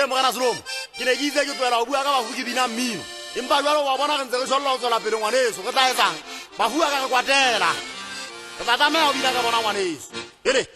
Mwana Slom, kine gize ke twela o bua ka bafu ke bina mmino. Empa jwalo wa bona re ntse re solla o tswela pele ngwaneso, re tla etsang? Bafu ka re kwatela. Re tla tlameha ho bina ka bona ngwaneso. Ele.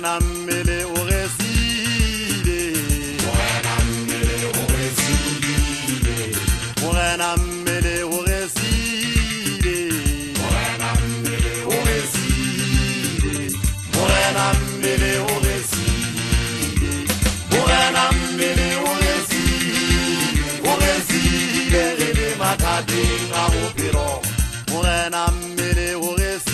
Nammele o resile, nammele o resile, nammele o resile, nammele o resile, nammele o resile, nammele o resile, re matadeng a bophelo, nammele o resile.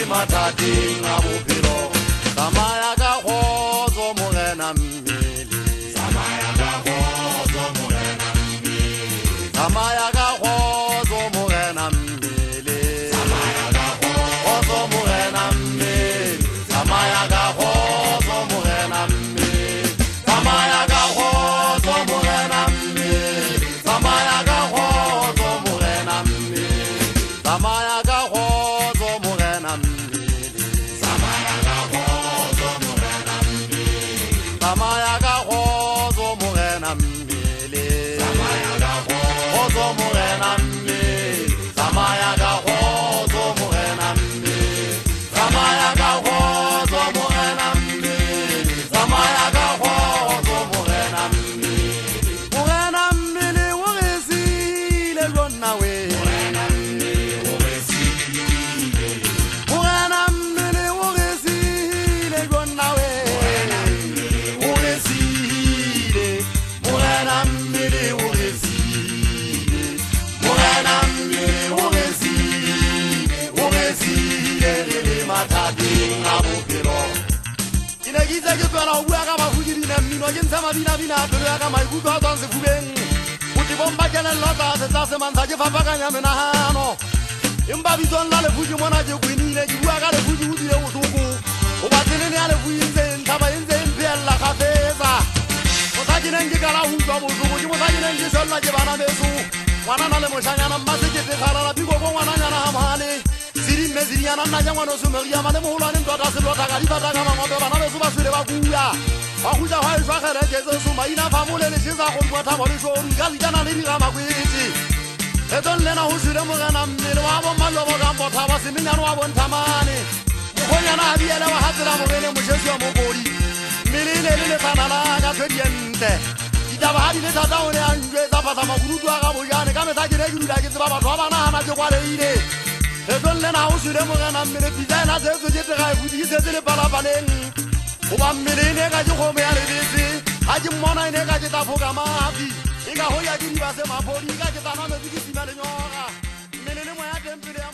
Matading a bophelo, Samaya ka kgotso morena mmele, Samaya ka kgotso morena mmele, Samaya ka kgotso morena mmele, Samaya ka kgotso morena mmele, Samaya ka kgotso morena mmele, Samaya ka kgotso morena mmele, Samaya ka kgotso morena mmele, Samaya ka kgotso morena mmele. Samaya ka kgotso morena mmele, Samaya ka kgotso morena mmele, Samaya ka kgotso morena mmele, Samaya ka kgotso morena mmele, Samaya ka kgotso morena mmele, morena mmele o resile lona we, morena mmele o resile, morena mmele o resile lona we. Ine gize ke twela o bua ka bafu ke bina mmino ke ntsha mabina pelo ya ka maikutlo a tswang sefubeng o tibompa kelello tlase tsa semantsha ke fapakanya menahano empa bitsong la lefu ke mona ke kwenile ke bua ka lefu ke utlwile bohloko o batselene ya lefu e ntse ntlhaba e ntse e mphehella kgafetsa motsa ke neng ke kala utlwa bohloko ke motsa ke neng ke shwella ke bana beso ngwana na le moshanyana mmasekete kgalala pikoko ngwananyana ga mohale Sirimme siriana nna ja ngwana someria mane moholwane ntwata selota ka dibata ka mangwape bana beso ba swele ba kula ba kgutla ga e shwa kgereketse so maina fa mole le tshesa go ntwa thabo le shoru ka ditana le dira makwetse etong lena ho swele morena mmele wa bo malobo ka mbotha ba semenyane wa bonthamane mokgonyana a biele wa hatsela morene moshesi wa mokodi mmele e ne le lefana la ka tshwediente ditaba ha di le thata o ne a njwetsa phasa makurutu a ka bojane ka mehla ke ne ke dula ke tseba batho ba banagana ke kwaleile etong lena o swile morena mmele pisaena tsetso ke tega e fudikisetse le palapaleng goba mmele e ne ka ke kgome ya lebetse ga ke mmona e ne ka ke tafoka mafi e ka go ya ke diba se mapodi e ka ke tana metsi ke sima lenyoga mmele le moya tempele ya